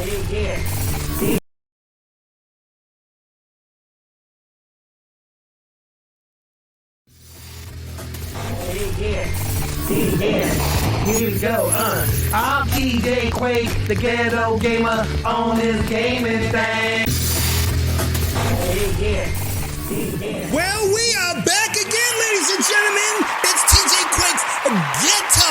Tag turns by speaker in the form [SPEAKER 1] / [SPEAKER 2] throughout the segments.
[SPEAKER 1] Here we go, I'm TJ Quake, the ghetto gamer on this gaming thing.
[SPEAKER 2] Well, we are back again, ladies and gentlemen. It's TJ Quake's Ghetto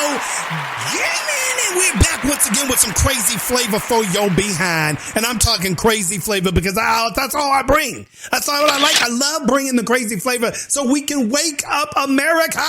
[SPEAKER 2] Gaming, and we're back once again with some crazy flavor for your behind. And I'm talking crazy flavor because that's all I bring. That's all I like. I love bringing the crazy flavor so we can wake up America.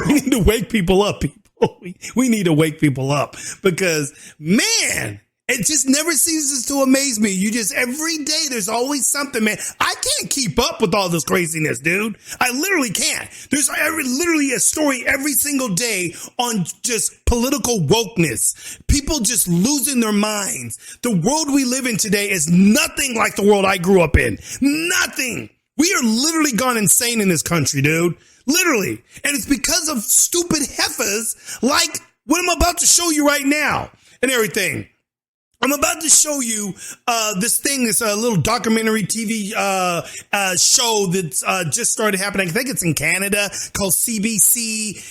[SPEAKER 2] We need to wake people up, people. We need to wake people up because, man, it just never ceases to amaze me. Every day, there's always something, man. I can't keep up with all this craziness, dude. I literally can't. There's literally a story every single day on just political wokeness. People just losing their minds. The world we live in today is nothing like the world I grew up in. Nothing. We are literally gone insane in this country, dude. Literally. And it's because of stupid heifers like what I'm about to show you right now and everything. I'm about to show you this thing, this little documentary TV show that's just started happening. I think it's in Canada called CBC.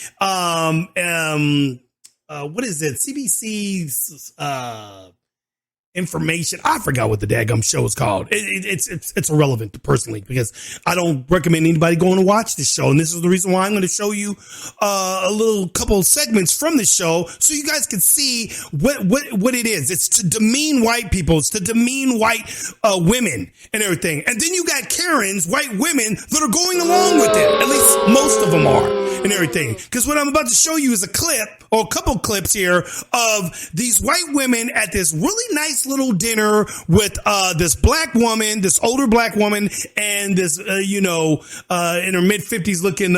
[SPEAKER 2] What is it? CBC's information. I forgot what the daggum show is called. It's irrelevant personally because I don't recommend anybody going to watch this show. And this is the reason why I'm going to show you a little couple of segments from the show so you guys can see what it is. It's to demean white people. It's to demean white women and everything. And then you got Karens, white women that are going along with it. At least most of them are and everything. Because what I'm about to show you is a clip or a couple clips here of these white women at this really nice little dinner with this black woman, this older black woman, and this in her mid-50s looking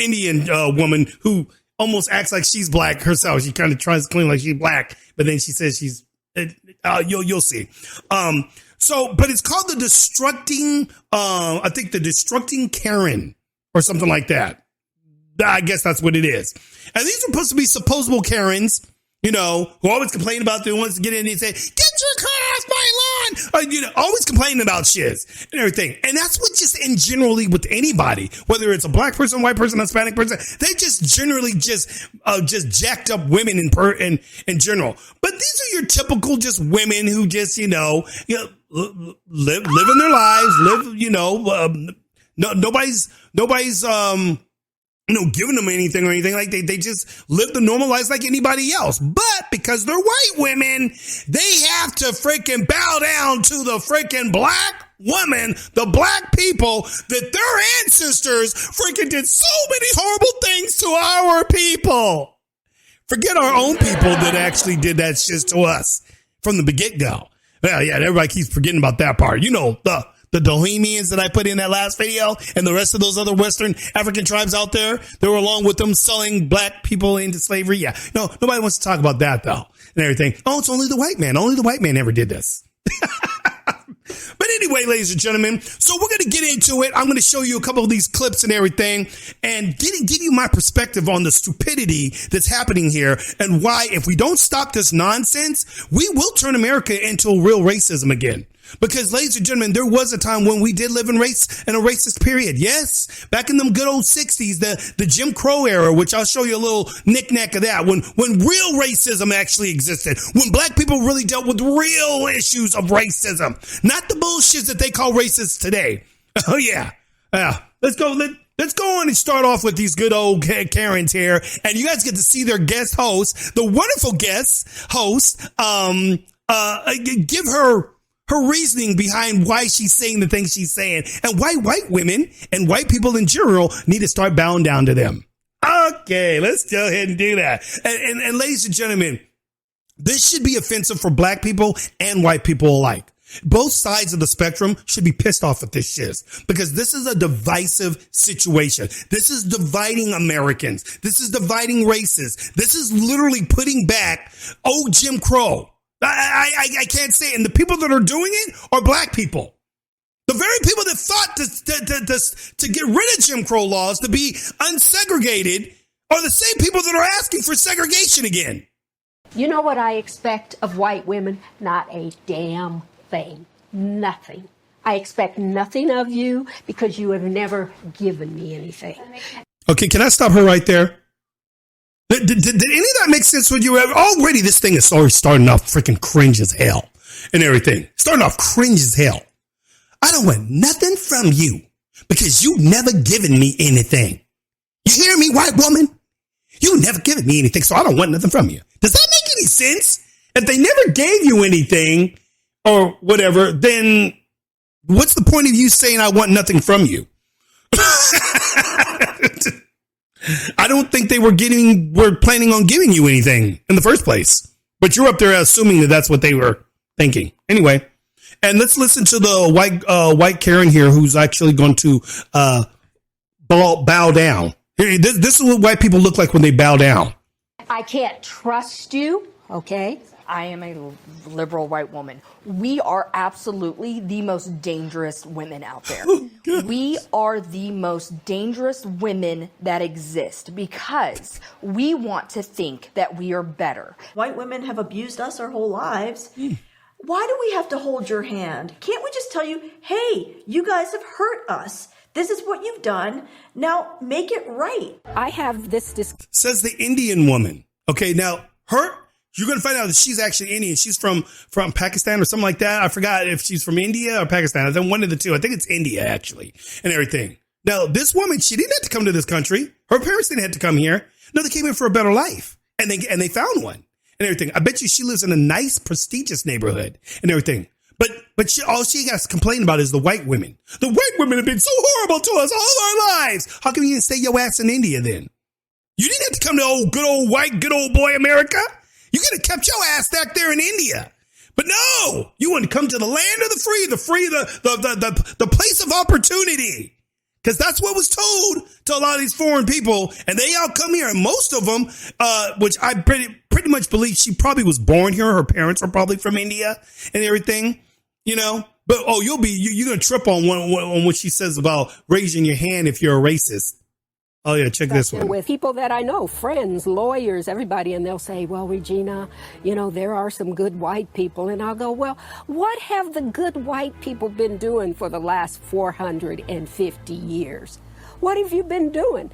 [SPEAKER 2] Indian woman who almost acts like she's black herself. She kind of tries to claim like she's black, but then she says she's you'll see. But it's called the Deconstructing Karen or something like that. I guess that's what it is. And these are supposed to be supposable Karens, who always complain about the ones to get in and say, get your car off my lawn. Always complaining about shiz and everything. And that's what just in generally with anybody, whether it's a black person, white person, Hispanic person, they just generally just jacked up women in general. But these are your typical just women who just, living their lives, nobody's giving them anything or anything. Like they just live the normal lives like anybody else. But because they're white women, they have to freaking bow down to the freaking black women, the black people that their ancestors freaking did so many horrible things to our people. Forget our own people that actually did that shit to us from the get-go. Well, yeah, everybody keeps forgetting about that part. The Bohemians that I put in that last video and the rest of those other Western African tribes out there, they were along with them selling black people into slavery. Yeah. No, nobody wants to talk about that though and everything. Oh, it's only the white man. Only the white man ever did this. But anyway, ladies and gentlemen, so we're going to get into it. I'm going to show you a couple of these clips and everything and give you my perspective on the stupidity that's happening here and why if we don't stop this nonsense, we will turn America into a real racism again. Because, ladies and gentlemen, there was a time when we did live in a racist period. Yes, back in them good old 60s, the Jim Crow era, which I'll show you a little knick-knack of that, when real racism actually existed, when black people really dealt with real issues of racism, not the bullshit that they call racist today. Oh, yeah. Let's go on and start off with these good old Karens here. And you guys get to see their guest host, the wonderful guest host, give her reasoning behind why she's saying the things she's saying and why white women and white people in general need to start bowing down to them. Okay, let's go ahead and do that. And ladies and gentlemen, this should be offensive for black people and white people alike. Both sides of the spectrum should be pissed off at this shit because this is a divisive situation. This is dividing Americans. This is dividing races. This is literally putting back old Jim Crow. I can't say it. And the people that are doing it are black people. The very people that fought to get rid of Jim Crow laws, to be unsegregated, are the same people that are asking for segregation again.
[SPEAKER 3] You know what I expect of white women? Not a damn thing. Nothing. I expect nothing of you because you have never given me anything.
[SPEAKER 2] Okay, can I stop her right there? Did any of that make sense with you? Already this thing is already starting off freaking cringe as hell and everything. Starting off cringe as hell. I don't want nothing from you because you never given me anything. You hear me, white woman? You never given me anything, so I don't want nothing from you. Does that make any sense? If they never gave you anything or whatever, then what's the point of you saying I want nothing from you? I don't think they were planning on giving you anything in the first place. But you're up there assuming that that's what they were thinking. Anyway, and let's listen to the white Karen here who's actually going to bow down. This is what white people look like when they bow down.
[SPEAKER 3] I can't trust you, okay?
[SPEAKER 4] I am a liberal white woman. We are absolutely the most dangerous women out there. We are the most dangerous women that exist because we want to think that we are better.
[SPEAKER 5] White women have abused us our whole lives. Why do we have to hold your hand? Can't we just tell you, hey, you guys have hurt us. This is what you've done. Now make it right.
[SPEAKER 3] I have this
[SPEAKER 2] says the Indian woman. Okay, now you're going to find out that she's actually Indian. She's from Pakistan or something like that. I forgot if she's from India or Pakistan. I think one of the two. I think it's India, actually, and everything. Now, this woman, she didn't have to come to this country. Her parents didn't have to come here. No, they came here for a better life, and they found one and everything. I bet you she lives in a nice, prestigious neighborhood and everything. But all she has to complain about is the white women. The white women have been so horrible to us all our lives. How come you didn't stay your ass in India then? You didn't have to come to good old boy America. You could have kept your ass back there in India. But no, you want to come to the land of the free, the place of opportunity. Because that's what was told to a lot of these foreign people. And they all come here. And most of them, which I pretty much believe she probably was born here. Her parents are probably from India and everything, you know. But, you're going to trip on what she says about raising your hand if you're a racist. Oh, yeah, check this one.
[SPEAKER 3] With people that I know, friends, lawyers, everybody, and they'll say, well, Regina, there are some good white people. And I'll go, well, what have the good white people been doing for the last 450 years? What have you been doing?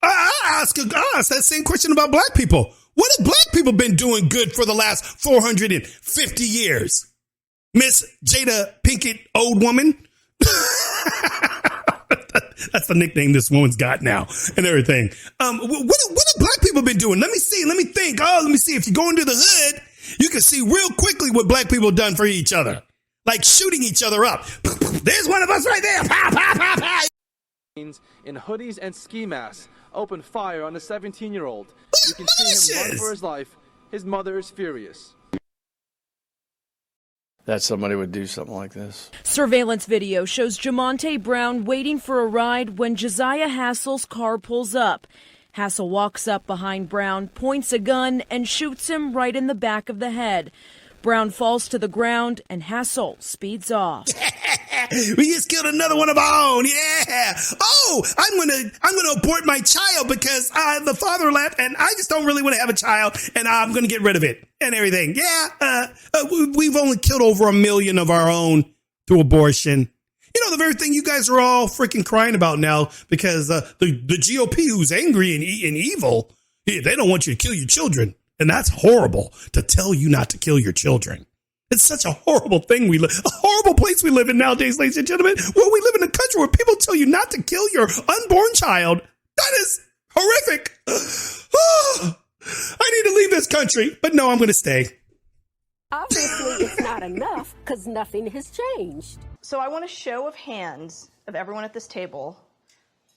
[SPEAKER 2] I ask that same question about black people. What have black people been doing good for the last 450 years? Miss Jada Pinkett, old woman? That's the nickname this woman's got now and everything. What have black people been doing? Let me see. Let me think. Let me see. If you go into the hood, you can see real quickly what black people have done for each other. Like shooting each other up. There's one of us right there. Pow, pow, pow, pow.
[SPEAKER 6] In hoodies and ski masks, opened fire on a 17-year-old. You can see him run for his life. His mother is furious.
[SPEAKER 7] That somebody would do something like this.
[SPEAKER 8] Surveillance video shows Jamonte Brown waiting for a ride when Josiah Hassel's car pulls up. Hassel walks up behind Brown, points a gun, and shoots him right in the back of the head. Brown falls to the ground, and Hassel speeds off.
[SPEAKER 2] We just killed another one of our own. Yeah. Oh, I'm gonna abort my child because the father left, and I just don't really want to have a child, and I'm gonna get rid of it and everything. Yeah. We've only killed over 1 million of our own through abortion. You know, the very thing you guys are all freaking crying about now because the GOP, who's angry and evil, they don't want you to kill your children. And that's horrible to tell you not to kill your children. It's such a horrible thing. A horrible place we live in nowadays, ladies and gentlemen, where we live in a country where people tell you not to kill your unborn child. That is horrific. I need to leave this country, but no, I'm going to stay.
[SPEAKER 3] Obviously, it's not enough because nothing has changed.
[SPEAKER 4] So I want a show of hands of everyone at this table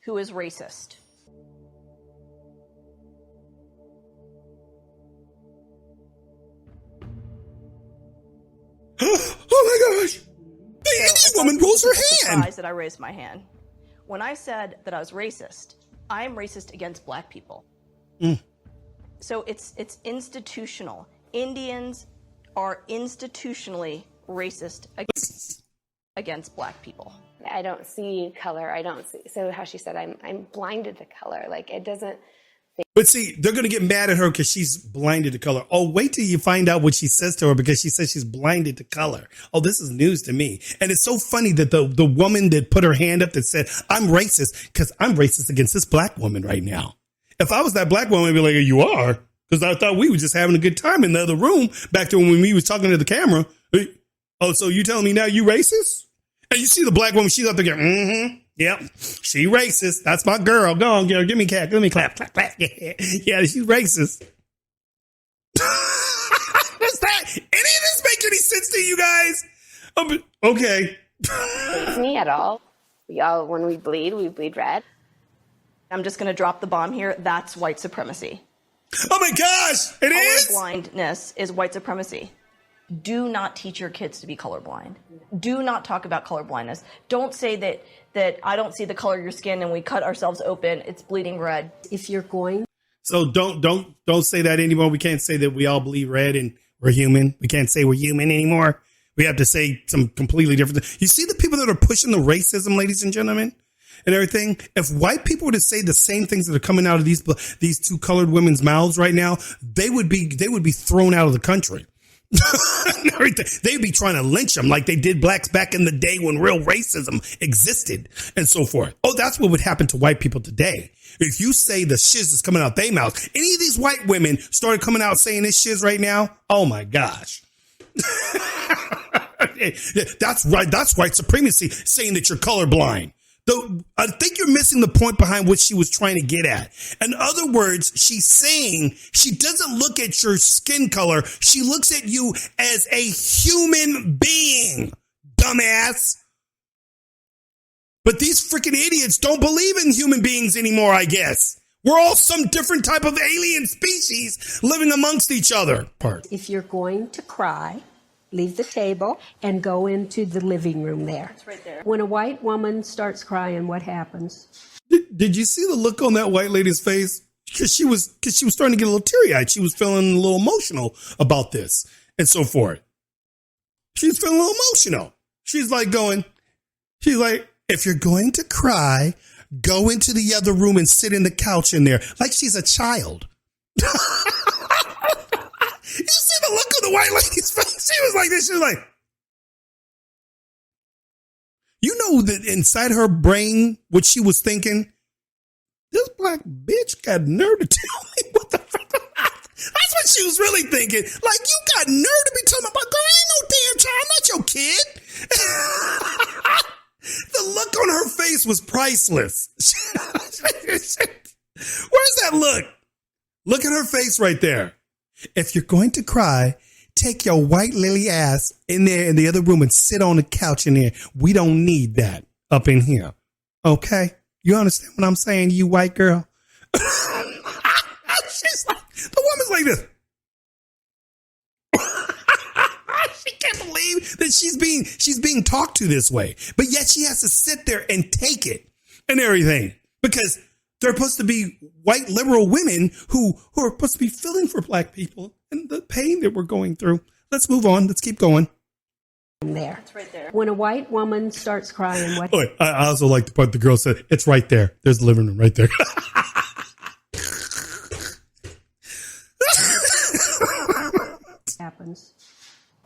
[SPEAKER 4] who is racist.
[SPEAKER 2] Oh my gosh! The Indian woman rolls her hand.
[SPEAKER 4] Surprised that I raised my hand. When I said that I was racist, I am racist against black people. So it's institutional. Indians are institutionally racist against black people.
[SPEAKER 9] I don't see color. I don't see. So how she said, I'm blinded to color. Like it doesn't
[SPEAKER 2] But see, they're going to get mad at her because she's blinded to color. Oh, wait till you find out what she says to her because she says she's blinded to color. Oh, this is news to me. And it's so funny that the woman that put her hand up that said, I'm racist because I'm racist against this black woman right now. If I was that black woman, I'd be like, you are? Because I thought we were just having a good time in the other room back to when we was talking to the camera. Oh, so you telling me now you racist? And you see the black woman, she's up there going, yep, she racist. That's my girl. Go on, girl. Give me cat. Let me clap, clap, clap. Yeah, she's racist. What's that? Any of this make any sense to you guys? Okay.
[SPEAKER 9] Faze me at all. When we bleed red.
[SPEAKER 4] I'm just going to drop the bomb here. That's white supremacy.
[SPEAKER 2] Oh my gosh, it is?
[SPEAKER 4] Colorblindness is white supremacy. Do not teach your kids to be colorblind. Do not talk about colorblindness. Don't say that I don't see the color of your skin and we cut ourselves open, it's bleeding red.
[SPEAKER 3] If you're going.
[SPEAKER 2] So don't say that anymore. We can't say that we all bleed red and we're human. We can't say we're human anymore. We have to say some completely different things. You see the people that are pushing the racism, ladies and gentlemen, and everything. If white people were to say the same things that are coming out of these two colored women's mouths right now, they would be thrown out of the country. They'd be trying to lynch them like they did blacks back in the day when real racism existed and so forth. Oh, that's what would happen to white people today. If you say the shiz is coming out their mouth, any of these white women started coming out saying this shiz right now, oh my gosh. That's right. That's white supremacy saying that you're colorblind. Though I think you're missing the point behind what she was trying to get at. In other words, she's saying she doesn't look at your skin color. She looks at you as a human being, dumbass. But these freaking idiots don't believe in human beings anymore, I guess. We're all some different type of alien species living amongst each other.
[SPEAKER 3] If you're going to cry, leave the table and go into the living room there.
[SPEAKER 4] It's right there.
[SPEAKER 3] When a white woman starts crying, what happens?
[SPEAKER 2] Did you see the look on that white lady's face? Because she was starting to get a little teary-eyed. She was feeling a little emotional about this and so forth. She's feeling a little emotional. She's like, if you're going to cry, go into the other room and sit in the couch in there like she's a child. You see the look of the white lady's face? She was like this. She was like, you know that inside her brain, what she was thinking, this black bitch got nerve to tell me what the fuck. That's what she was really thinking. Like, you got nerve to be telling me about, girl, ain't no damn child. I'm not your kid. The look on her face was priceless. Where's that look? Look at her face right there. If you're going to cry, take your white lily ass in there in the other room and sit on the couch in there. We don't need that up in here. Okay? You understand what I'm saying, you white girl? She's like, the woman's like this. She can't believe that she's being talked to this way. But yet she has to sit there and take it and everything. Because they're supposed to be white liberal women who are supposed to be feeling for black people and the pain that we're going through. Let's move on. Let's keep going.
[SPEAKER 3] There. It's right there. When a white woman starts crying, what?
[SPEAKER 2] Oh, I also like the part the girl said, it's right there. There's the living room right there.
[SPEAKER 3] Happens.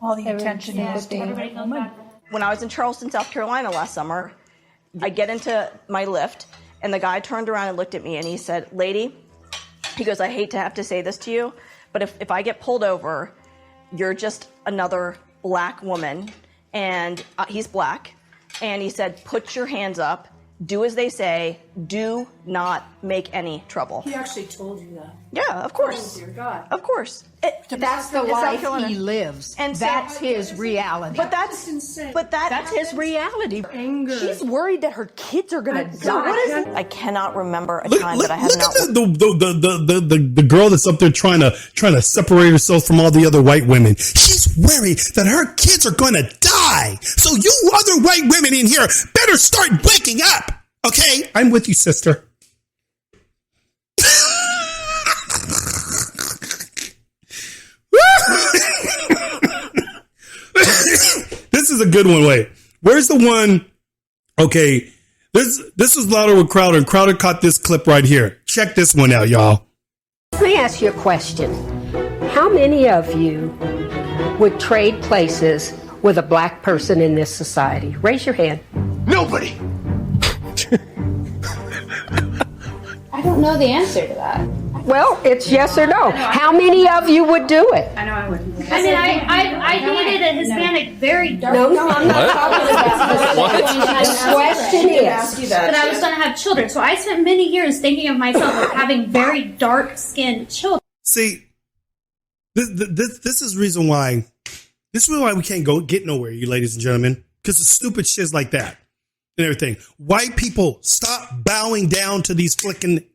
[SPEAKER 10] All the attention is to the right woman.
[SPEAKER 4] When I was in Charleston, South Carolina last summer, I get into my lift, and the guy turned around and looked at me, and he said, lady, he goes, I hate to have to say this to you, but if I get pulled over, you're just another black woman, and he's black, and he said, put your hands up, do as they say, do not make any trouble.
[SPEAKER 10] He actually told you that.
[SPEAKER 4] Yeah, of course.
[SPEAKER 10] Oh, dear God.
[SPEAKER 4] Of course.
[SPEAKER 11] That's the life he lives.
[SPEAKER 4] And
[SPEAKER 11] that's his reality.
[SPEAKER 4] But that's
[SPEAKER 10] insane.
[SPEAKER 4] But
[SPEAKER 11] that's his reality.
[SPEAKER 10] Anger.
[SPEAKER 11] She's worried that her kids are going to die.
[SPEAKER 4] I cannot remember a time that I have not.
[SPEAKER 2] The girl that's up there trying to separate herself from all the other white women. She's worried that her kids are going to die. So you other white women in here better start waking up. Okay, I'm with you, sister. This is a good one. Wait, where's the one? Okay, this is louder with Crowder, and Crowder caught this clip right here. Check this one out, y'all.
[SPEAKER 3] Let me ask you a question. How many of you would trade places with a black person in this society? Raise your hand.
[SPEAKER 12] Nobody.
[SPEAKER 10] I don't know the answer to that.
[SPEAKER 3] Well, it's yes or no. How many of you would do it?
[SPEAKER 10] I know I wouldn't. I mean, I dated a Hispanic, very dark.
[SPEAKER 3] No, I'm not talking about this. The question is,
[SPEAKER 10] but I was going to have children, so I spent many years thinking of myself as having very dark-skinned children.
[SPEAKER 2] See, this is reason why. This is why we can't get nowhere, you ladies and gentlemen, because of stupid shit like that and everything. White people, stop bowing down to these flicking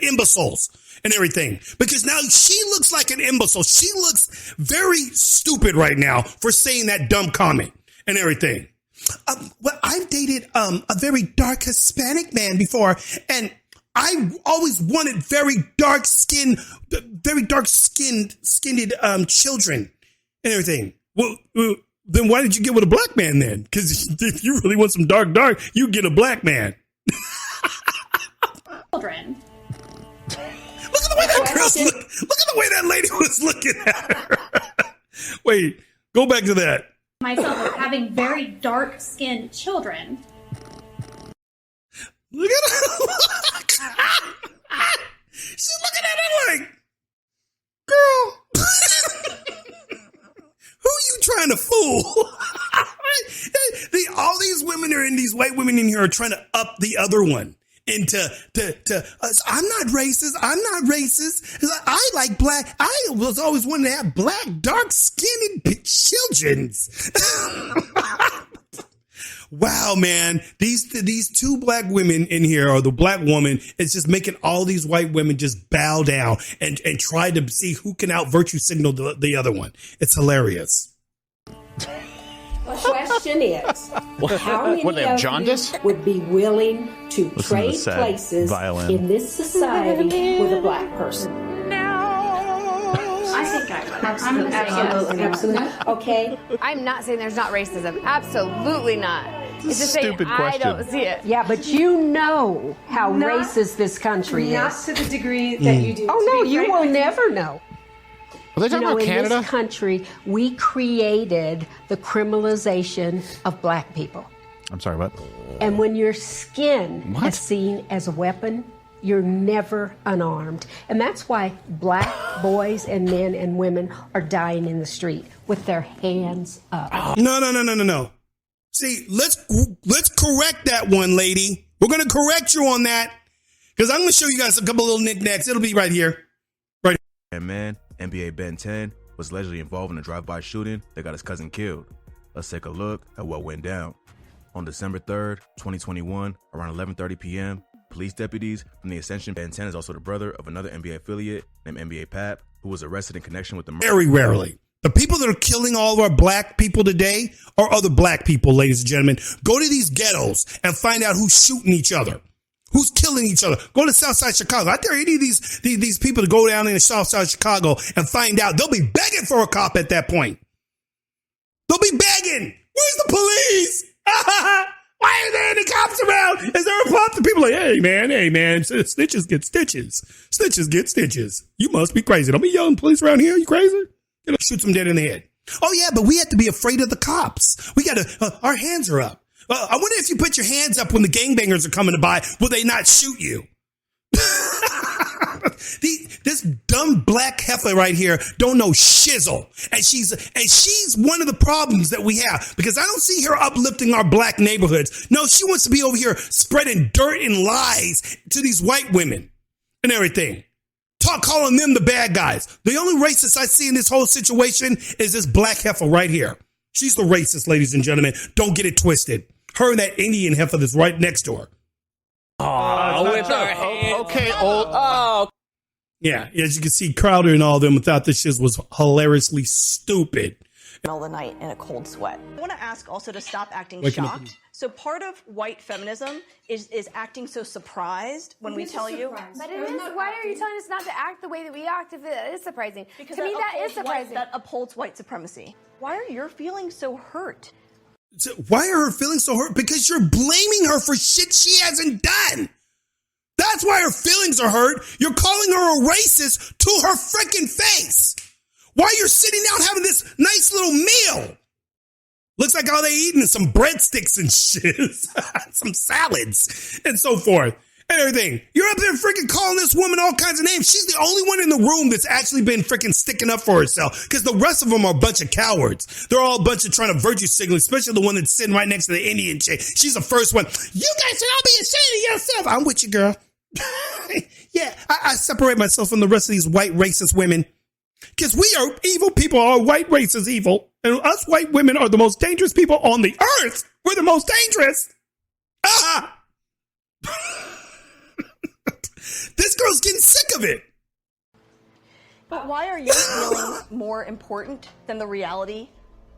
[SPEAKER 2] imbeciles and everything, because now she looks like an imbecile. She looks very stupid right now for saying that dumb comment and everything. Well, I've dated a very dark Hispanic man before, and I always wanted very dark-skinned children and everything. Well, then why did you get with a black man then? Because if you really want some dark, you get a black man.
[SPEAKER 10] Children.
[SPEAKER 2] Look at the way that girl's look at the way that lady was looking at her. Wait, go back to that.
[SPEAKER 10] Myself as having very dark-skinned children.
[SPEAKER 2] Look at her. She's looking at her like, girl, who are you trying to fool? All these women are in, these white women in here are trying to up the other one into I'm not racist. I like black. I was always wanting to have black, dark-skinned children. Wow, man, these two black women in here, or the black woman, is just making all these white women just bow down and try to see who can out virtue signal the other one. It's hilarious.
[SPEAKER 3] The question is, how many
[SPEAKER 12] What, they have
[SPEAKER 3] of
[SPEAKER 12] jaundice?
[SPEAKER 3] you would be willing to trade places in this society with a black person?
[SPEAKER 10] I think I would.
[SPEAKER 3] Absolutely. Okay.
[SPEAKER 9] I'm not saying there's not racism. Absolutely not. It's just saying
[SPEAKER 12] Stupid
[SPEAKER 9] I
[SPEAKER 12] question.
[SPEAKER 9] don't see it.
[SPEAKER 3] Yeah, but you know how racist this country
[SPEAKER 13] Not
[SPEAKER 3] is.
[SPEAKER 13] to the degree that you do.
[SPEAKER 3] Oh, no, you will never know.
[SPEAKER 12] Are they talking about
[SPEAKER 3] in
[SPEAKER 12] Canada?
[SPEAKER 3] this country, we created the criminalization of black people.
[SPEAKER 12] I'm sorry, what?
[SPEAKER 3] And when your skin is seen as a weapon, you're never unarmed. And that's why black boys and men and women are dying in the street with their hands up.
[SPEAKER 2] No. See, let's correct that one, lady. We're going to correct you on that, because I'm going to show you guys a couple little knickknacks. It'll be right here. Right here.
[SPEAKER 14] And man, NBA Ben 10 was allegedly involved in a drive-by shooting that got his cousin killed. Let's take a look at what went down. On December 3rd, 2021, around 11:30 p.m., police deputies from the Ascension. Ben 10 is also the brother of another NBA affiliate named NBA Pap, who was arrested in connection with the murder.
[SPEAKER 2] Very rarely. The people that are killing all of our black people today are other black people, ladies and gentlemen. Go to these ghettos and find out who's shooting each other. Who's killing each other? Go to Southside Chicago. I dare any of these people to go down in Southside Chicago and find out. They'll be begging for a cop at that point. They'll be begging. Where's the police? Why are there any cops around? Is there a pop? The people are like, hey man, snitches get stitches. Snitches get stitches. You must be crazy. Don't be yelling police around here. You crazy? Shoot them dead in the head. Oh yeah, but we have to be afraid of the cops. We gotta, our hands are up. I wonder if you put your hands up when the gangbangers are coming by, will they not shoot you? This dumb black heifer right here don't know shizzle. And she's one of the problems that we have, because I don't see her uplifting our black neighborhoods. No, she wants to be over here spreading dirt and lies to these white women and everything. Calling them the bad guys. The only racist I see in this whole situation is this black heifer right here. She's the racist, ladies and gentlemen. Don't get it twisted. Her and that Indian heifer that's right next to her.
[SPEAKER 12] Okay, old.
[SPEAKER 2] Oh. Yeah, as you can see, Crowder and all of them thought this shit was hilariously stupid.
[SPEAKER 4] Middle of the night in a cold sweat. I want to ask also to stop acting
[SPEAKER 2] Waking up.
[SPEAKER 4] shocked. So part of white feminism is acting so surprised when we tell you.
[SPEAKER 9] But it is. Why are you telling us not to act the way that we act if it is surprising?
[SPEAKER 4] Because
[SPEAKER 9] to me, that is surprising.
[SPEAKER 4] That upholds white supremacy. Why are your feelings so hurt?
[SPEAKER 2] Why are her feelings so hurt? Because you're blaming her for shit she hasn't done. That's why her feelings are hurt. You're calling her a racist to her freaking face. While you're sitting down having this nice little meal. Looks like all they eating is some breadsticks and shit. Some salads and so forth. And everything. You're up there freaking calling this woman all kinds of names. She's the only one in the room that's actually been freaking sticking up for herself, because the rest of them are a bunch of cowards. They're all a bunch of trying to virtue signal, especially the one that's sitting right next to the Indian chick. She's the first one. You guys should all be ashamed of yourself. I'm with you, girl. Yeah, I separate myself from the rest of these white racist women, because we are evil people. Our white race is evil. And us white women are the most dangerous people on the earth. We're the most dangerous. Ah! This girl's getting sick of it.
[SPEAKER 4] But why are your feelings more important than the reality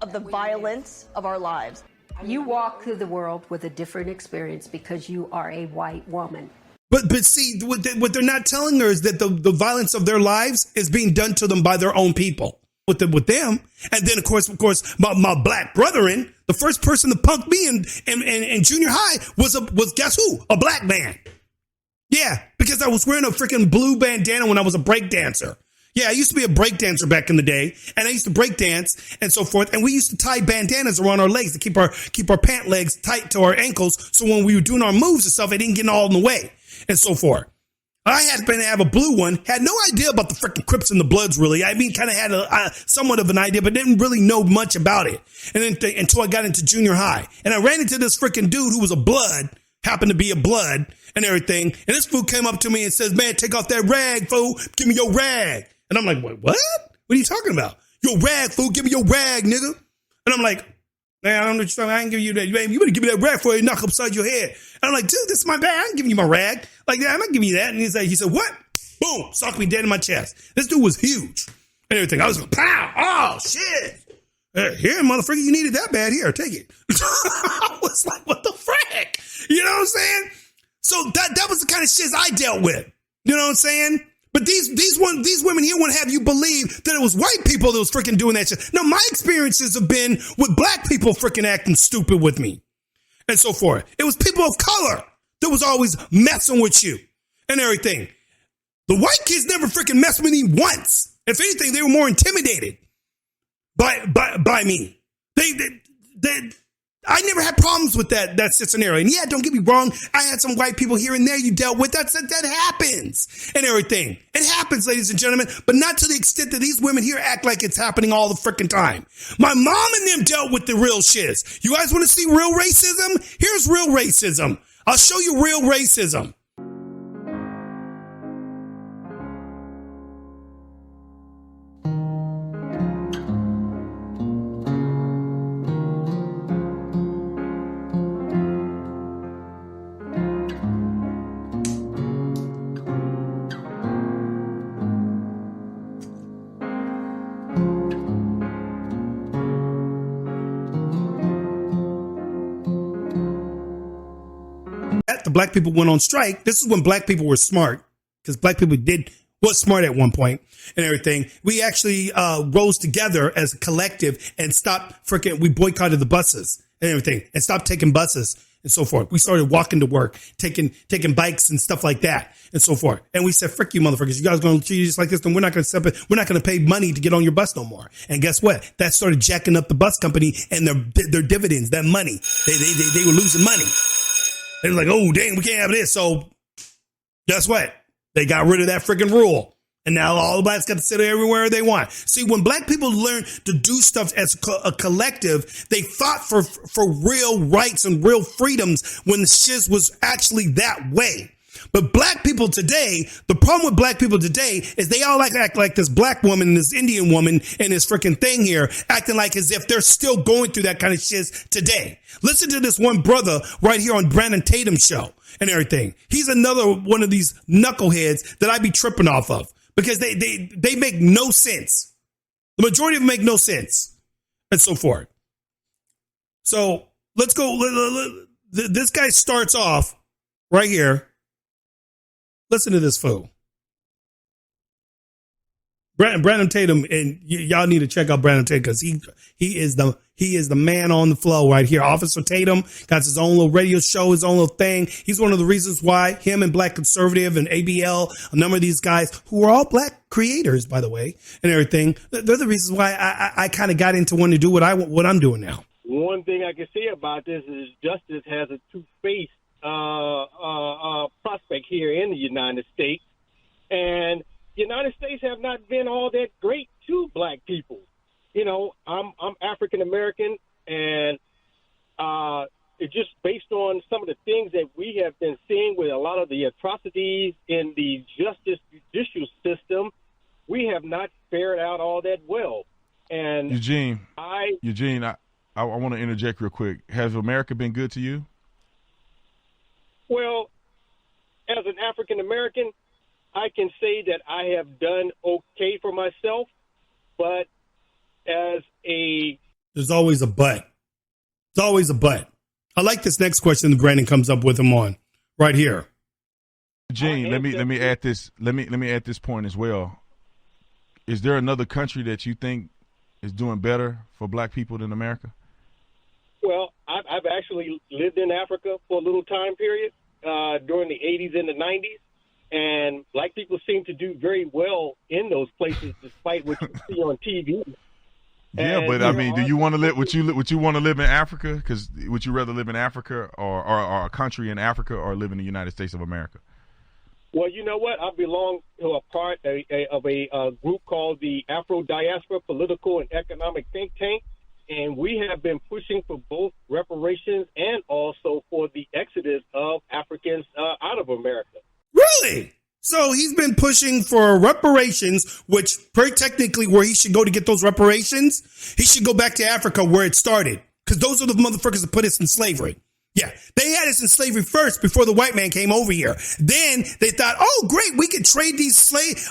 [SPEAKER 4] of the violence of our lives?
[SPEAKER 3] You walk through the world with a different experience because you are a white woman.
[SPEAKER 2] But see, what they're not telling her is that the violence of their lives is being done to them by their own people. With them. And then, of course, my black brethren, the first person to punk me in junior high was guess who? A black man. Yeah, because I was wearing a freaking blue bandana when I was a break dancer. Yeah, I used to be a break dancer back in the day, and I used to break dance and so forth. And we used to tie bandanas around our legs to keep our pant legs tight to our ankles, so when we were doing our moves and stuff, it didn't get all in the way and so forth. I happened to have a blue one, had no idea about the freaking Crips and the Bloods, really. I mean, kind of had a somewhat of an idea, but didn't really know much about it. And then until I got into junior high, and I ran into this freaking dude who was a blood, happened to be a blood and everything. And this fool came up to me and says, "Man, take off that rag, fool. Give me your rag." And I'm like, "What? What are you talking about? Your rag, fool. Give me your rag, nigga." And I'm like, "Man, I don't know what you're talking about. I ain't give you that. You better give me that rag before you knock upside your head." And I'm like, "Dude, this is my bag. I ain't giving you my rag. Like that. I'm not giving you that." And he said, "What?" Boom, socked me dead in my chest. This dude was huge and everything. I was like, pow, oh shit. Here, motherfucker, you needed that bad. Here, take it. I was like, what the frick? You know what I'm saying? So that was the kind of shit I dealt with. You know what I'm saying? But these women here want to have you believe that it was white people that was freaking doing that shit. Now, my experiences have been with black people freaking acting stupid with me and so forth. It was people of color that was always messing with you and everything. The white kids never freaking messed with me once. If anything, they were more intimidated by me. I never had problems with that scenario. And yeah, don't get me wrong. I had some white people here and there you dealt with. That happens and everything. It happens, ladies and gentlemen, but not to the extent that these women here act like it's happening all the freaking time. My mom and them dealt with the real shiz. You guys want to see real racism? Here's real racism. I'll show you real racism. The black people went on strike. This is when black people were smart, because black people was smart at one point and everything. We actually rose together as a collective and we boycotted the buses and everything and stopped taking buses and so forth. We started walking to work, taking bikes and stuff like that and so forth. And we said, frick you motherfuckers, you guys going to treat you just like this, then we're not going to pay money to get on your bus no more. And guess what? That started jacking up the bus company and their dividends, that money. They were losing money. They were like, oh, dang, we can't have this. So guess what? They got rid of that freaking rule. And now all the blacks got to sit everywhere they want. See, when black people learn to do stuff as a collective, they fought for real rights and real freedoms when the shiz was actually that way. But black people today, the problem with black people today is they all act like this black woman and this Indian woman and this freaking thing here, acting like as if they're still going through that kind of shiz today. Listen to this one brother right here on Brandon Tatum's show and everything. He's another one of these knuckleheads that I be tripping off of because they make no sense. The majority of them make no sense and so forth. So let's go. This guy starts off right here. Listen to this fool. Brandon Tatum, and y'all need to check out Brandon Tatum because he He is the man on the flow right here. Officer Tatum got his own little radio show, his own little thing. He's one of the reasons why him and Black Conservative and ABL, a number of these guys who are all black creators, by the way, and everything, they're the reasons why I kind of got into wanting to do what I'm doing now.
[SPEAKER 13] One thing I can say about this is justice has a two-faced prospect here in the United States. And the United States have not been all that great to black people. You know, I'm African American, and it's just based on some of the things that we have been seeing with a lot of the atrocities in the judicial system, we have not fared out all that well. And
[SPEAKER 15] Eugene, I want to interject real quick. Has America been good to you?
[SPEAKER 13] Well, as an African American, I can say that I have done okay for myself, but
[SPEAKER 2] there's always a but. There's always a but. I like this next question that Brandon comes up with him on right here.
[SPEAKER 15] Gene, let me add this. Let me add this point as well. Is there another country that you think is doing better for black people than America?
[SPEAKER 13] Well, I've actually lived in Africa for a little time period during the 80s and the 90s. And black people seem to do very well in those places, despite what you see on TV.
[SPEAKER 15] Yeah,
[SPEAKER 13] and,
[SPEAKER 15] but I mean, do you want to live? Would you want to live in Africa? Because would you rather live in Africa or a country in Africa or live in the United States of America?
[SPEAKER 13] Well, you know what? I belong to a part of a group called the Afro Diaspora Political and Economic Think Tank, and we have been pushing for both reparations and also for the exodus of Africans out of America.
[SPEAKER 2] Really? So he's been pushing for reparations, which very technically where he should go to get those reparations, he should go back to Africa where it started. Because those are the motherfuckers that put us in slavery. Yeah, they had us in slavery first before the white man came over here. Then they thought, oh, great, we could trade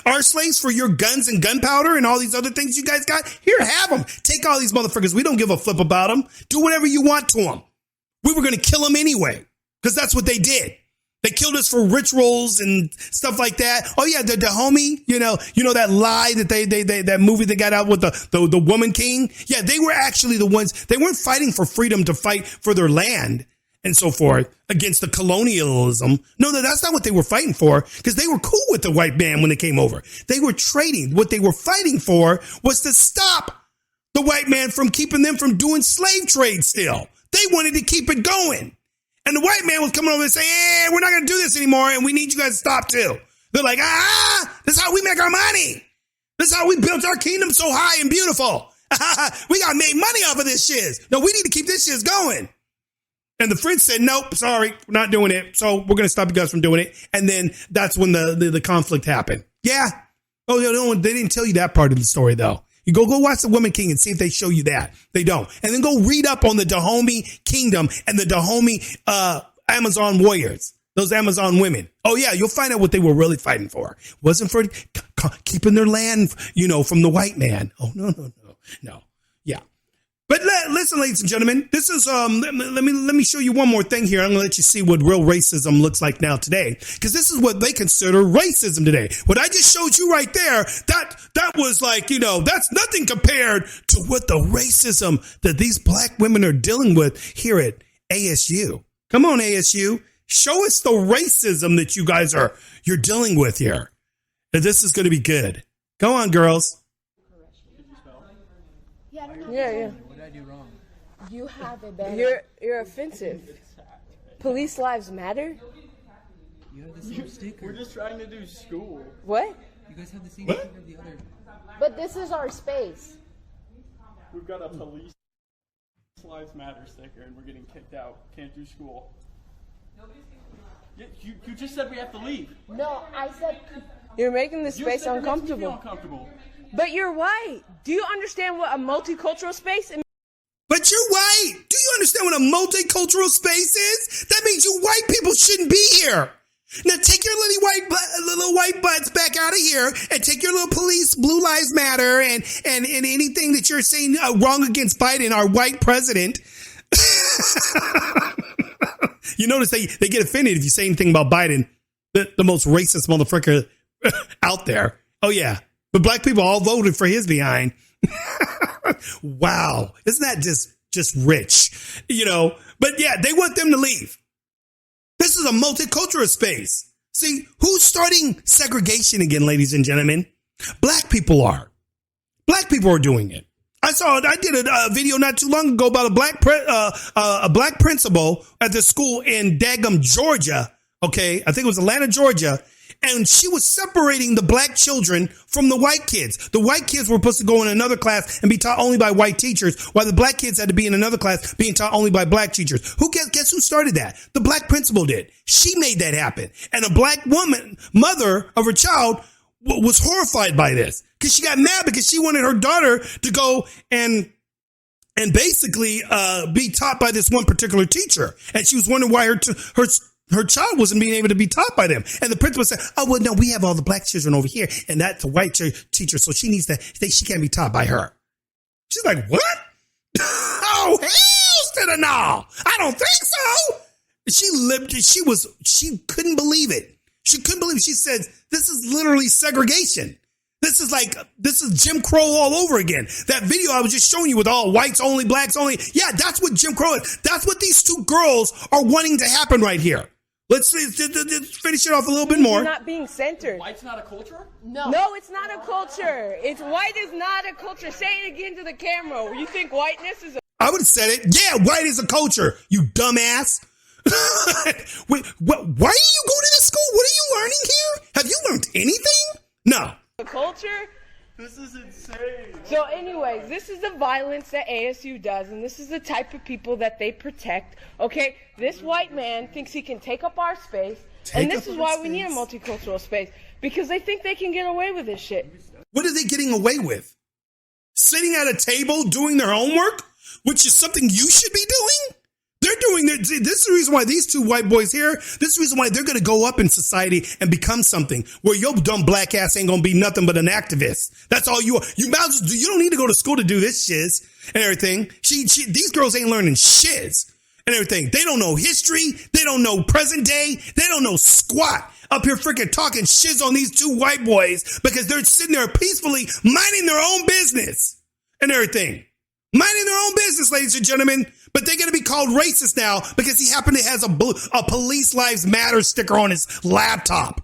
[SPEAKER 2] our slaves for your guns and gunpowder and all these other things you guys got. Here, have them. Take all these motherfuckers. We don't give a flip about them. Do whatever you want to them. We were going to kill them anyway because that's what they did. They killed us for rituals and stuff like that. Oh yeah, the homie, you know that lie that that movie that got out with the Woman King. Yeah, they were actually the ones. They weren't fighting for freedom to fight for their land and so forth against the colonialism. No, that's not what they were fighting for, because they were cool with the white man when they came over. They were trading. What they were fighting for was to stop the white man from keeping them from doing slave trade still. They wanted to keep it going. And the white man was coming over and saying, hey, we're not going to do this anymore, and we need you guys to stop too. They're like, this is how we make our money. This is how we built our kingdom so high and beautiful. We got to make money off of this shit. No, we need to keep this shit going. And the French said, nope, sorry, we're not doing it. So we're going to stop you guys from doing it. And then that's when the conflict happened. Yeah. Oh, no, they didn't tell you that part of the story, though. You go watch The Woman King and see if they show you that. They don't. And then go read up on the Dahomey Kingdom and the Dahomey Amazon warriors, those Amazon women. Oh, yeah, you'll find out what they were really fighting for. It wasn't for keeping their land, from the white man. Oh, no. Yeah. But listen, ladies and gentlemen, this is let me show you one more thing here. I'm going to let you see what real racism looks like now today, because this is what they consider racism today. What I just showed you right there, that was like, that's nothing compared to what the racism that these black women are dealing with here at ASU. Come on, ASU, show us the racism that you guys you're dealing with here. And this is going to be good. Go on, girls.
[SPEAKER 16] Yeah.
[SPEAKER 17] What did I do wrong?
[SPEAKER 16] You have a bad. You're offensive. Police lives matter.
[SPEAKER 17] You have the same sticker.
[SPEAKER 6] We're just trying to do school.
[SPEAKER 16] What?
[SPEAKER 17] You guys have the same sticker of the other.
[SPEAKER 16] But this is our space.
[SPEAKER 6] We've got a police lives matter sticker, and we're getting kicked out. Can't do school. Yeah, you just said we have to leave.
[SPEAKER 16] No, I said you're making the space uncomfortable. But you're white. Do you understand what a multicultural space is?
[SPEAKER 2] But you're white. Do you understand what a multicultural space is? That means you white people shouldn't be here. Now take your little white butts back out of here and take your little police Blue Lives Matter and anything that you're saying wrong against Biden, our white president. You notice they get offended if you say anything about Biden, the most racist motherfucker out there. Oh, yeah. But black people all voted for his behind. Wow. Isn't that just just rich, But yeah, they want them to leave. This is a multicultural space. See, who's starting segregation again, ladies and gentlemen? Black people are. Black people are doing it. I did a video not too long ago about a black principal at the school in Daggum, Georgia. Okay, I think it was Atlanta, Georgia. And she was separating the black children from the white kids. The white kids were supposed to go in another class and be taught only by white teachers, while the black kids had to be in another class being taught only by black teachers. Guess who started that? The black principal did. She made that happen. And a black woman, mother of her child, was horrified by this because she got mad because she wanted her daughter to go and basically be taught by this one particular teacher. And she was wondering why her child wasn't being able to be taught by them. And the principal said, oh, well, no, we have all the black children over here, and that's a white teacher, so she can't be taught by her. She's like, what? Oh, hell to the no. I don't think so. She couldn't believe it. She couldn't believe it. She said, this is literally segregation. This is Jim Crow all over again. That video I was just showing you with all whites only, blacks only. Yeah, that's what Jim Crow is. That's what these two girls are wanting to happen right here. Let's finish it off a little bit more.
[SPEAKER 16] It's not being centered.
[SPEAKER 6] White's not a culture?
[SPEAKER 16] No, it's not a culture. White is not a culture. Say it again to the camera. You think whiteness is
[SPEAKER 2] I would have said it. Yeah, white is a culture, you dumbass. Wait, why do you go to this school? What are you learning here? Have you learned anything? No.
[SPEAKER 16] a culture?
[SPEAKER 6] This is insane.
[SPEAKER 16] So anyways, this is the violence that ASU does, and this is the type of people that they protect. Okay, this white man thinks he can take up our space, and this is why we need a multicultural space, because they think they can get away with this shit.
[SPEAKER 2] What are they getting away with? Sitting at a table doing their homework, which is something you should be doing? They're doing this is the reason why these two white boys here, this is the reason why they're going to go up in society and become something where your dumb black ass ain't going to be nothing but an activist. That's all you are. You don't need to go to school to do this shiz and everything. These girls ain't learning shiz and everything. They don't know history. They don't know present day. They don't know squat. Up here freaking talking shiz on these two white boys because they're sitting there peacefully minding their own business and everything. Minding their own business, ladies and gentlemen. But they're going to be called racist now because he happened to has a Police Lives Matter sticker on his laptop.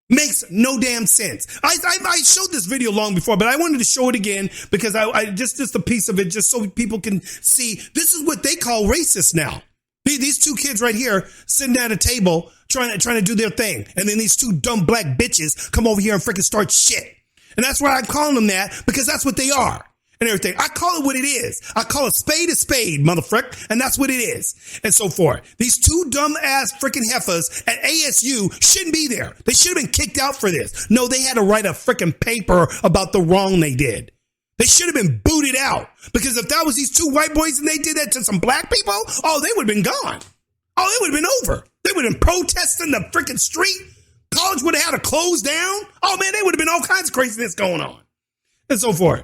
[SPEAKER 2] Makes no damn sense. I showed this video long before, but I wanted to show it again because I just a piece of it just so people can see this is what they call racist now. These two kids right here sitting at a table trying to do their thing. And then these two dumb black bitches come over here and freaking start shit. And that's why I'm calling them that, because that's what they are. And everything. I call it what it is. I call a spade, motherfucker. And that's what it is. And so forth. These two dumb ass freaking heifers at ASU shouldn't be there. They should have been kicked out for this. No, they had to write a freaking paper about the wrong they did. They should have been booted out. Because if that was these two white boys and they did that to some black people, oh, they would have been gone. Oh, it would have been over. They would have been protesting the freaking street. College would have had to close down. Oh, man, they would have been all kinds of craziness going on. And so forth.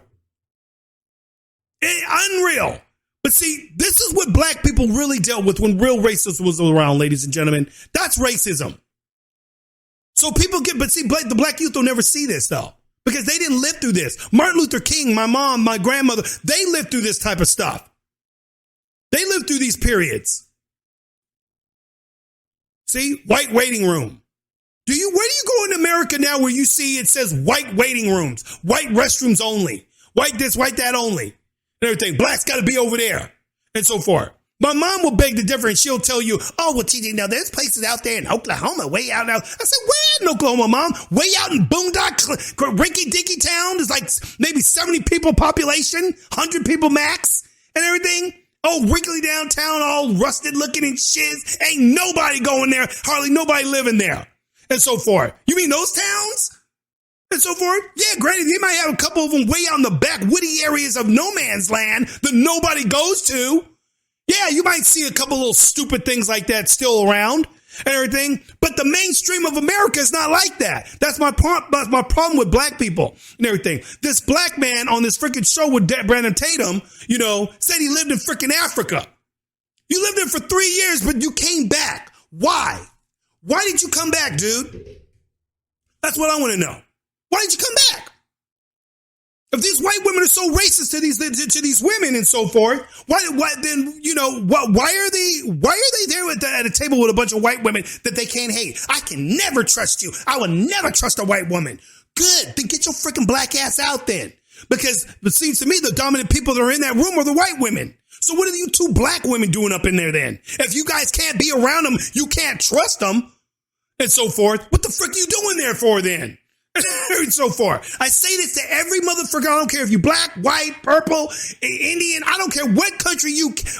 [SPEAKER 2] Unreal. But see, this is what black people really dealt with when real racism was around, ladies and gentlemen. That's racism. So people but see, the black youth will never see this though, because they didn't live through this. Martin Luther King, my mom, my grandmother, they lived through this type of stuff. They lived through these periods. See, white waiting room. Where do you go in America now where you see it says white waiting rooms, white restrooms only, white this, white that only? Everything. Black's got to be over there and so forth. My mom will beg the difference. She'll tell you, oh, well, TJ, now there's places out there in Oklahoma, way out now. I said, where in Oklahoma, Mom? Way out in Boondock, rinky-dinky town. There's like maybe 70 people population, 100 people max and everything. Oh, wrinkly downtown, all rusted looking and shiz. Ain't nobody going there. Hardly nobody living there and so forth. You mean those towns? And so forth. Yeah, granted, they might have a couple of them way out in the back woody areas of no man's land that nobody goes to. Yeah, you might see a couple little stupid things like that still around and everything. But the mainstream of America is not like that. That's my problem with black people and everything. This black man on this freaking show with Brandon Tatum, said he lived in freaking Africa. You lived there for 3 years, but you came back. Why? Why did you come back, dude? That's what I want to know. Why did you come back? If these white women are so racist to these women and so forth, why are they there at a table with a bunch of white women that they can't hate? I can never trust you. I would never trust a white woman. Good. Then get your freaking black ass out then. Because it seems to me the dominant people that are in that room are the white women. So what are you two black women doing up in there then? If you guys can't be around them, you can't trust them and so forth. What the frick are you doing there for then? And so forth. I say this to every motherfucker. I don't care if you're black, white, purple, Indian. I don't care what country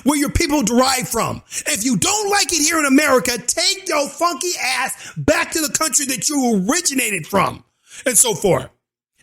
[SPEAKER 2] where your people derive from. If you don't like it here in America, take your funky ass back to the country that you originated from and so forth.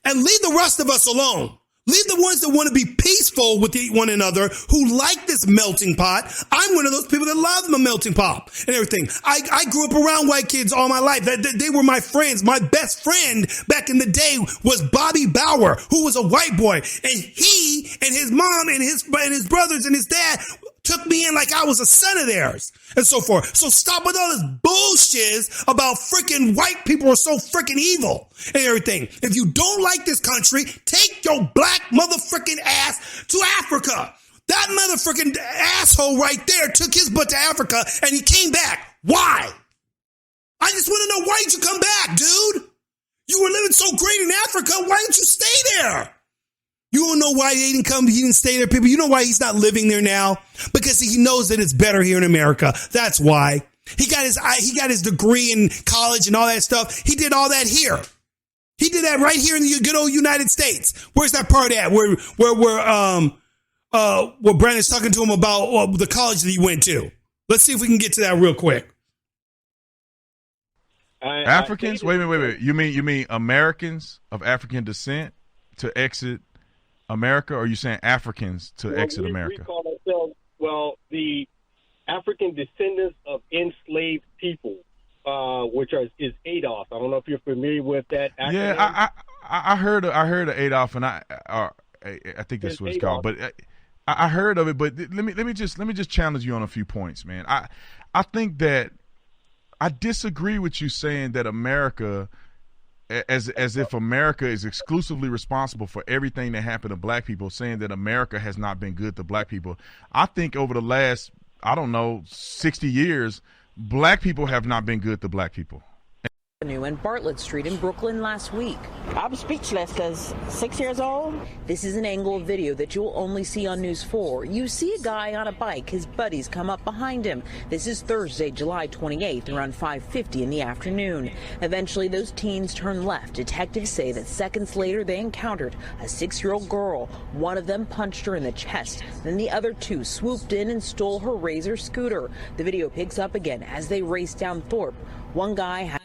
[SPEAKER 2] And leave the rest of us alone. Leave the ones that want to be peaceful with one another, who like this melting pot. I'm one of those people that love the melting pot and everything. I grew up around white kids all my life. They were my friends. My best friend back in the day was Bobby Bauer, who was a white boy. And he and his mom and his brothers and his dad took me in like I was a son of theirs and so forth. So stop with all this bullshit about freaking white people are so freaking evil and everything. If you don't like this country, take your black motherfucking ass to Africa. That motherfucking asshole right there took his butt to Africa and he came back. Why? I just want to know, why did you come back, dude? You were living so great in Africa. Why didn't you stay there? You don't know why he didn't come. He didn't stay there, people. You know why he's not living there now? Because he knows that it's better here in America. That's why. He got his degree in college and all that stuff. He did all that here. He did that right here in the good old United States. Where's that part at? Where Brandon's talking to him about the college that he went to. Let's see if we can get to that real quick.
[SPEAKER 15] Africans? Wait. You mean Americans of African descent to exit America, or are you saying Africans to exit America?
[SPEAKER 13] We call ourselves, the African descendants of enslaved people, which is ADOS. I don't know if you're familiar with that acronym.
[SPEAKER 15] Yeah, I heard of Adolf, and I think that's what it's called. But I heard of it. But let me just challenge you on a few points, man. I think that I disagree with you saying that America, as if America is exclusively responsible for everything that happened to black people, saying that America has not been good to black people. I think over the last, 60 years, black people have not been good to black people.
[SPEAKER 18] And Bartlett Street in Brooklyn last week.
[SPEAKER 19] I'm speechless because 6 years old.
[SPEAKER 18] This is an angle of video that you'll only see on News 4. You see a guy on a bike. His buddies come up behind him. This is Thursday, July 28th, around 5:50 in the afternoon. Eventually, those teens turn left. Detectives say that seconds later, they encountered a 6-year-old girl. One of them punched her in the chest. Then the other two swooped in and stole her Razor scooter. The video picks up again as they race down Thorpe. One guy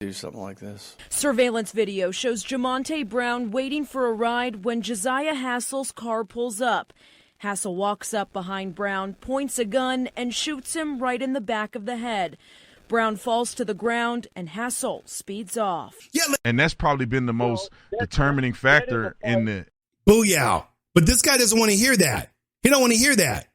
[SPEAKER 7] do something like this.
[SPEAKER 8] Surveillance video shows Jamonte Brown waiting for a ride when Josiah Hassel's car pulls up. Hassel walks up behind Brown, points a gun, and shoots him right in the back of the head. Brown falls to the ground, and Hassel speeds off.
[SPEAKER 15] And that's probably been the most determining factor in the...
[SPEAKER 2] Booyah. But this guy doesn't want to hear that. He don't want to hear that.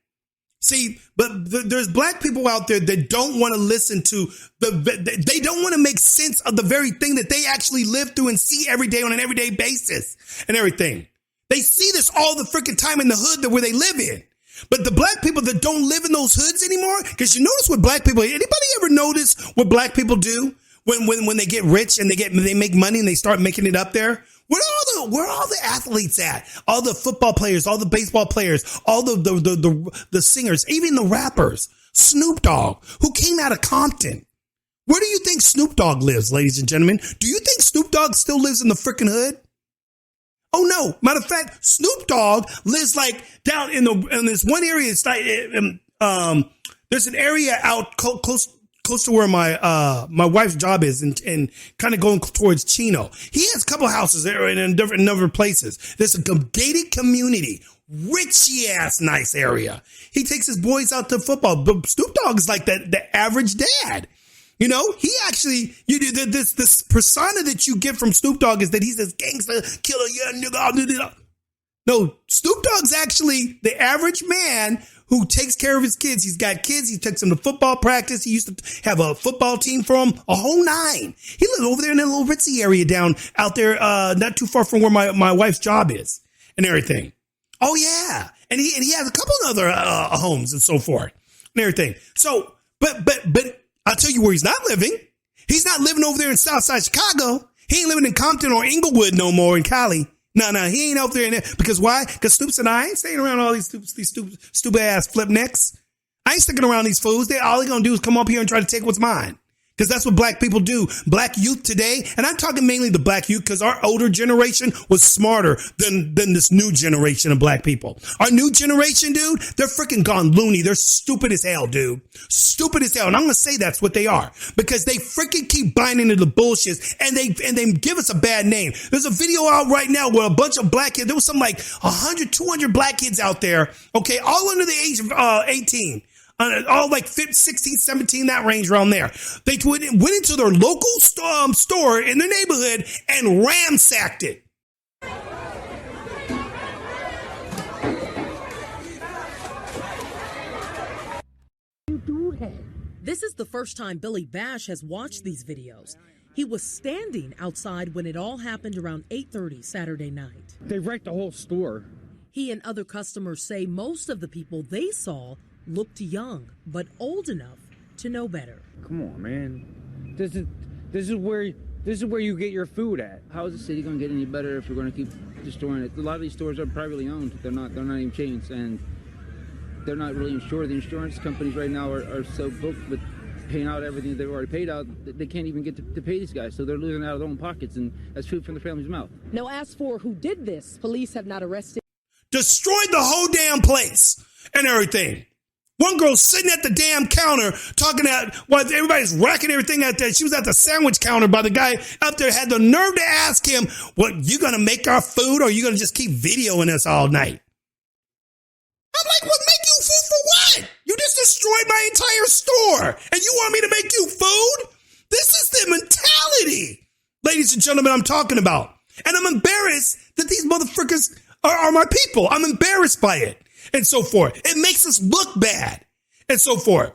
[SPEAKER 2] See, but there's black people out there that don't want to listen to they don't want to make sense of the very thing that they actually live through and see every day on an everyday basis and everything. They see this all the freaking time in the hood where they live in. But the black people that don't live in those hoods anymore, because you notice what black people, anybody ever notice what black people do when they get rich and they make money and they start making it up there? Where are all the athletes at? All the football players, all the baseball players, all the singers, even the rappers. Snoop Dogg, who came out of Compton. Where do you think Snoop Dogg lives, ladies and gentlemen? Do you think Snoop Dogg still lives in the freaking hood? Oh no! Matter of fact, Snoop Dogg lives like down in this one area. It's like there's an area out close to where my wife's job is, and kind of going towards Chino. He has a couple houses there in different places. There's a gated community, richy ass nice area. He takes his boys out to football. But Snoop Dogg is like the average dad. You know, he actually, this persona that you get from Snoop Dogg is that he's this gangster killer. Yeah, nigga. No, Snoop Dogg's actually the average man who takes care of his kids. He's got kids. He takes them to football practice. He used to have a football team for him, a whole nine. He lives over there in that little ritzy area down out there, not too far from where my wife's job is and everything. Oh yeah. And he has a couple of other homes and so forth and everything. So, but I'll tell you where he's not living. He's not living over there in Southside Chicago. He ain't living in Compton or Inglewood no more in Cali. No, he ain't out there in there. Because why? Because Stoops and I ain't staying around all these stupid ass flip necks. I ain't sticking around these fools. All they gonna do is come up here and try to take what's mine. Because that's what black people do. Black youth today, and I'm talking mainly the black youth because our older generation was smarter than this new generation of black people. Our new generation, dude, they're freaking gone loony. They're stupid as hell, dude. Stupid as hell. And I'm going to say that's what they are because they freaking keep buying into the bullshit and they give us a bad name. There's a video out right now where a bunch of black kids, there was something like 100, 200 black kids out there, okay, all under the age of 18. All like 15, 16, 17, that range around there. They went into their local store in their neighborhood and ransacked it.
[SPEAKER 20] This is the first time Billy Bash has watched these videos. He was standing outside when it all happened around 8:30 Saturday night.
[SPEAKER 21] They wrecked the whole store.
[SPEAKER 20] He and other customers say most of the people they saw looked young, but old enough to know better.
[SPEAKER 21] Come on, man. This is where you get your food at.
[SPEAKER 17] How is the city going to get any better if we're going to keep destroying it? A lot of these stores are privately owned. They're not even chains, and they're not really insured. The insurance companies right now are so booked with paying out everything they've already paid out. They can't even get to pay these guys, so they're losing out of their own pockets, and that's food from their family's mouth.
[SPEAKER 20] Now, as for who did this, police have not arrested.
[SPEAKER 2] Destroyed the whole damn place and everything. One girl sitting at the damn counter talking while everybody's racking everything out there. She was at the sandwich counter by the guy up there, had the nerve to ask him, what, you going to make our food or are you going to just keep videoing us all night? I'm like, what, make you food for what? You just destroyed my entire store and you want me to make you food? This is the mentality, ladies and gentlemen, I'm talking about. And I'm embarrassed that these motherfuckers are my people. I'm embarrassed by it. And so forth. It makes us look bad. And so forth.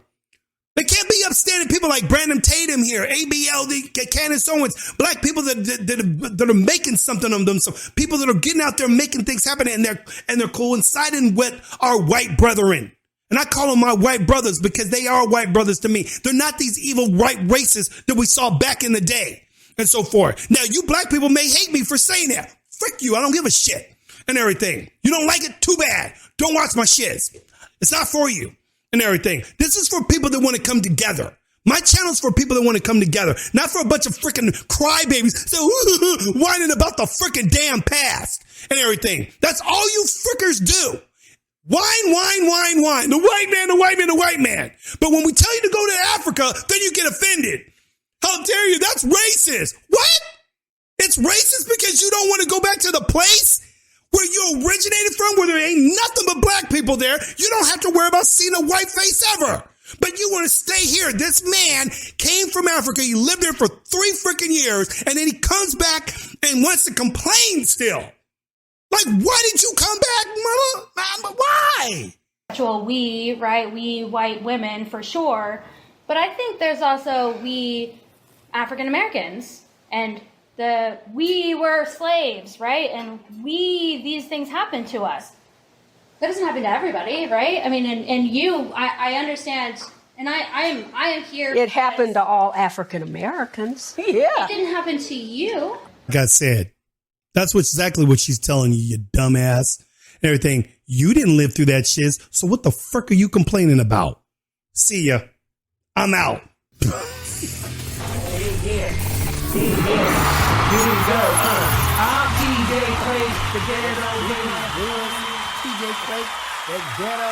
[SPEAKER 2] They can't be upstanding people like Brandon Tatum here, ABLD, Candace Owens, black people that are making something of themselves, people that are getting out there making things happen and they're coinciding with our white brethren. And I call them my white brothers because they are white brothers to me. They're not these evil white racists that we saw back in the day and so forth. Now, you black people may hate me for saying that. Frick you. I don't give a shit and everything. You don't like it? Too bad. Don't watch my shits. It's not for you and everything. This is for people that want to come together. My channel's for people that want to come together, not for a bunch of freaking crybabies whining about the freaking damn past and everything. That's all you frickers do. Whine, whine, whine, whine. The white man, the white man, the white man. But when we tell you to go to Africa, then you get offended. How dare you? That's racist. What? It's racist because you don't want to go back to the place where you originated from, where there ain't nothing but black people there. You don't have to worry about seeing a white face ever. But you want to stay here. This man came from Africa. He lived there for 3 freaking years. And then he comes back and wants to complain still. Like, why did you come back, mama? Why?
[SPEAKER 10] Actual we, right? We white women for sure. But I think there's also we African Americans and we were slaves, right? And these things happen to us. That doesn't happen to everybody, right? I mean, and you, I understand, and I am here.
[SPEAKER 3] It happened to all African Americans. Yeah.
[SPEAKER 10] It didn't happen to you.
[SPEAKER 2] Like I said, that's exactly what she's telling you, you dumbass, and everything. You didn't live through that shit, so what the fuck are you complaining about? See ya. I'm out.
[SPEAKER 1] Here we go. I'm TJ Quake, the ghetto gamer. TJ Quake, the ghetto